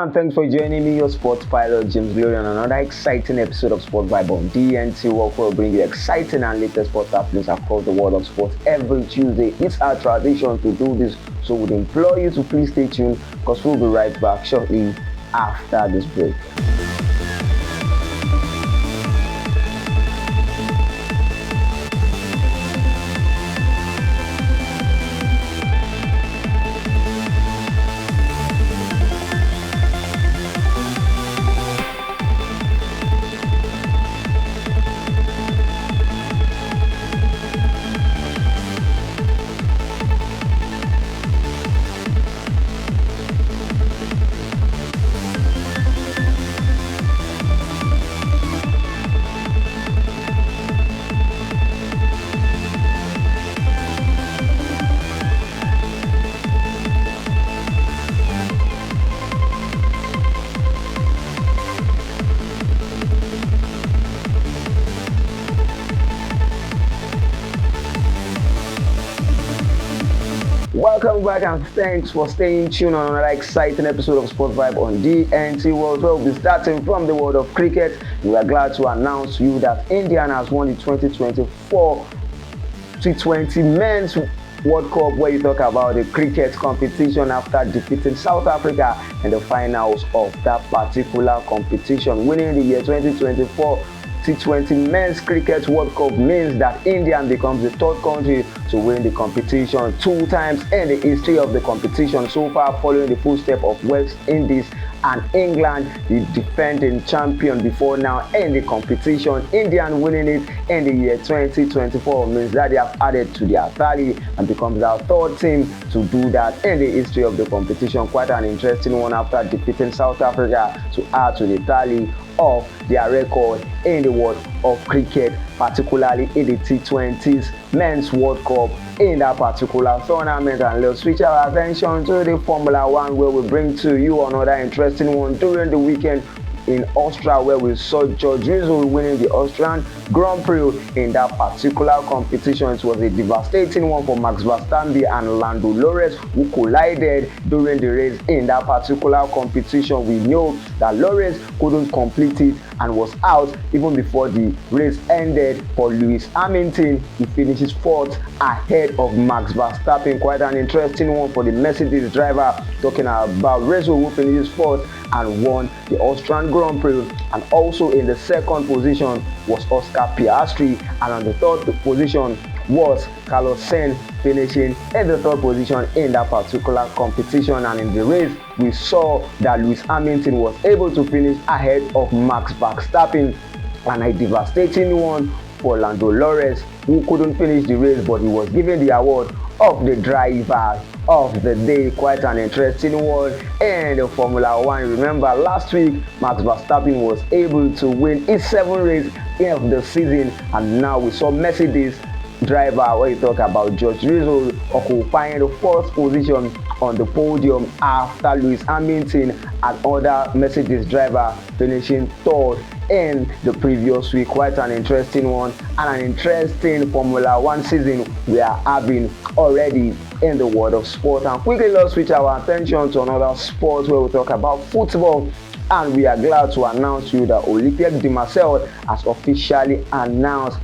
and thanks for joining me, your sports pilot James Glory, on another exciting episode of Sport Vibe on DNTWOK, where we bring you exciting and latest sports happenings across the world of sports every Tuesday. It's our tradition to do this, so we'd implore you to please stay tuned, because we'll be right back shortly after this break. Welcome back and thanks for staying tuned on another exciting episode of Sport Vibe on DNTWOK, where we'll be starting from the world of cricket. We are glad to announce to you that India has won the 2024 T20 Men's World Cup, where you talk about the cricket competition after defeating South Africa in the finals of that particular competition. Winning the year 2024 T20 Men's Cricket World Cup means that India becomes the third country to win the competition 2 times in the history of the competition so far, following the footsteps of West Indies and England, the defending champion before now in the competition. India winning it in the year 2024 means that they have added to their tally and becomes our third team to do that in the history of the competition. Quite an interesting one after defeating South Africa to add to the tally of their record in the world of cricket, particularly in the T20s Men's World Cup in that particular tournament. And let's switch our attention to the Formula 1, where we bring to you another interesting one during the weekend in Austria, where we saw George Russell winning the Austrian Grand Prix in that particular competition. It was a devastating one for Max Verstappen and Lando Norris, who collided during the race in that particular competition. We know that Norris couldn't complete it and was out even before the race ended. For Lewis Hamilton, he finishes 4th ahead of Max Verstappen. Quite an interesting one for the Mercedes driver, talking about Russell, who finishes 4th and won the Austrian Grand Prix. And also in the 2nd position was Oscar Piastri, and on the 3rd position was Carlos Sainz, finishing in the 3rd position in that particular competition. And in the race, we saw that Lewis Hamilton was able to finish ahead of Max Verstappen, and a devastating one for Lando Norris, who couldn't finish the race, but he was given the award of the driver of the day. Quite an interesting one in the Formula 1. Remember, last week Max Verstappen was able to win his 7th race of the season, and now we saw Mercedes driver, where you talk about George Russell, occupying the 1st position on the podium after Lewis Hamilton and other Mercedes driver finishing 3rd in the previous week. Quite an interesting one and an interesting Formula 1 season we are having already in the world of sport. And quickly, let's switch our attention to another sport, where we talk about football. And we are glad to announce to you that Olympique de Marseille has officially announced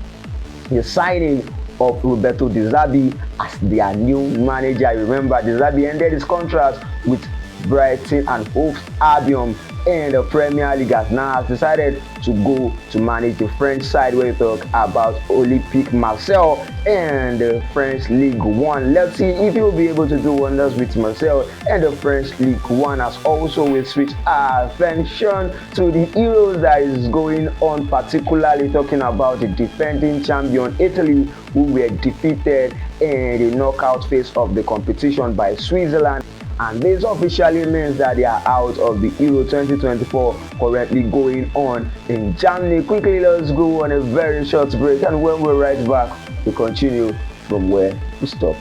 the signing of Roberto De Zerbi as their new manager. Remember, De Zerbi ended his contract with Brighton and Hove Albion in the Premier League, has now has decided to go to manage the French side, where we talk about Olympique Marseille and the French League 1. Let's see if he will be able to do wonders with Marseille and the French League 1. As also we switch our attention to the Euros that is going on, particularly talking about the defending champion Italy, who were defeated in the knockout phase of the competition by Switzerland. And this officially means that they are out of the Euro 2024 currently going on in Germany. Quickly, let's go on a very short break, and when we're right back, we continue from where we stopped.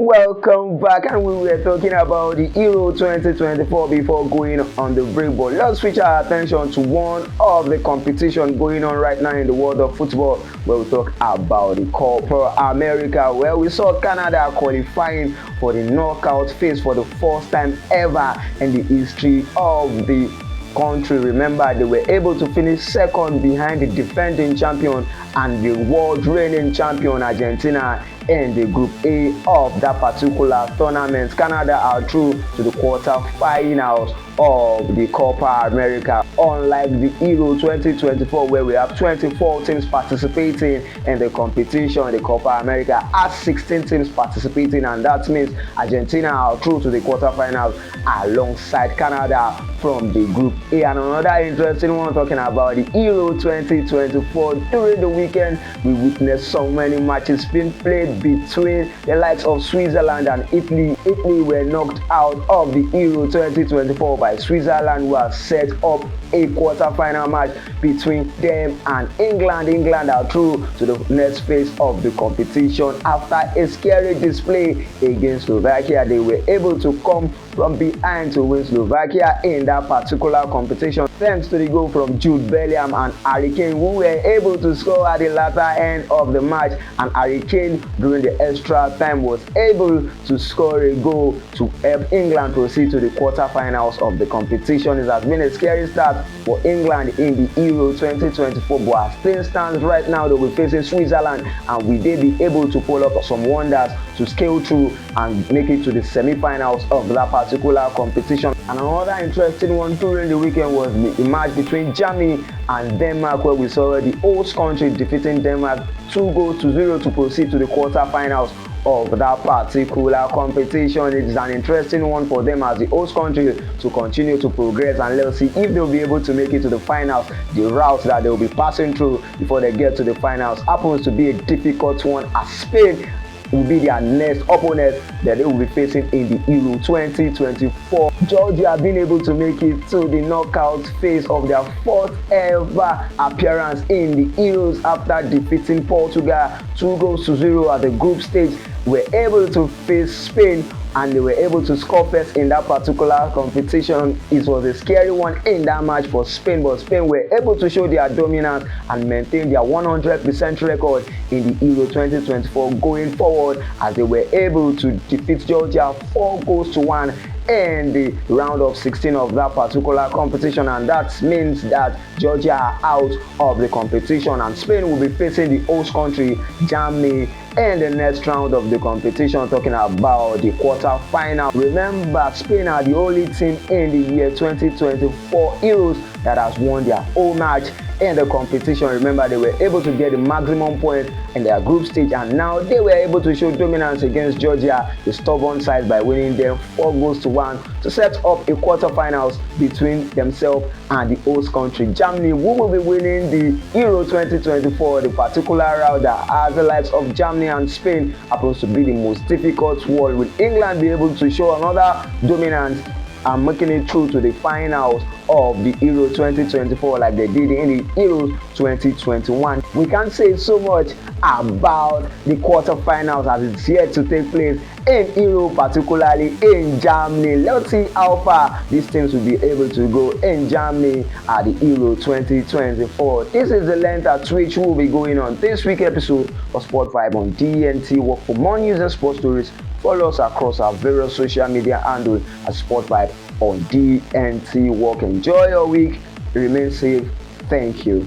Welcome back, and we were talking about the Euro 2024 before going on the break, but let's switch our attention to one of the competition going on right now in the world of football, where we talk about the Copa America, where we saw Canada qualifying for the knockout phase for the first time ever in the history of the country. Remember, they were able to finish second behind the defending champion and the world reigning champion Argentina in the Group A of that particular tournament. Canada are through to the quarter-finals of the Copa America. Unlike the Euro 2024, where we have 24 teams participating in the competition, the Copa America has 16 teams participating, and that means Argentina are through to the quarter-finals alongside Canada from the Group A. And another interesting one, talking about the Euro 2024, during the weekend we witnessed so many matches being played between the likes of Switzerland and Italy. Italy were knocked out of the Euro 2024 by Switzerland, who have set up a quarter-final match between them and England. England are through to the next phase of the competition after a scary display against Slovakia. They were able to come from behind to win Slovakia in that particular competition, thanks to the goal from Jude Bellingham and Harry Kane, who were able to score at the latter end of the match. And Harry Kane, during the extra time, was able to score a goal to help England proceed to the quarterfinals of the competition. It has been a scary start for England in the Euro 2024, but as things stand right now, they will be facing Switzerland, and will they be able to pull up some wonders to scale through and make it to the semi-finals of that particular competition? And another interesting one during the weekend was the match between Germany and Denmark, where we saw the host country defeating Denmark 2-0 to proceed to the quarterfinals of that particular competition. It is an interesting one for them as the host country to continue to progress, and let's see if they'll be able to make it to the finals. The route that they'll be passing through before they get to the finals happens to be a difficult one, as Spain will be their next opponent that they will be facing in the Euro 2024. Georgia have been able to make it to the knockout phase of their fourth ever appearance in the Euros after defeating Portugal 2-0 at the group stage. Were able to face Spain, and they were able to score first in that particular competition. It was a scary one in that match for Spain, but Spain were able to show their dominance and maintain their 100% record in the Euro 2024 going forward, as they were able to defeat Georgia 4-1 in the round of 16 of that particular competition. And that means that Georgia are out of the competition, and Spain will be facing the host country Germany in the next round of the competition, talking about the quarter-final. Remember, Spain are the only team in the year 2024 Euros that has won their whole match in the competition. Remember, they were able to get the maximum points in their group stage, and now they were able to show dominance against Georgia, the stubborn side, by winning them 4-1 to set up a quarterfinals between themselves and the host country Germany, who will be winning the Euro 2024. The particular route that has the likes of Germany and Spain happens to be the most difficult one. Will England be able to show another dominance and making it through to the finals of the Euro 2024 like they did in the Euro 2021? We can't say so much about the quarterfinals as it's yet to take place in Europe, particularly in Germany. Let's see how far these teams will be able to go in Germany at the Euro 2024. This is the length at which will be going on this week episode of Sport Vibe on DNTWOK. For more news and sports stories, follow us across our various social media handles at Sport Vibe on DNTWOK. Enjoy your week. Remain safe. Thank you.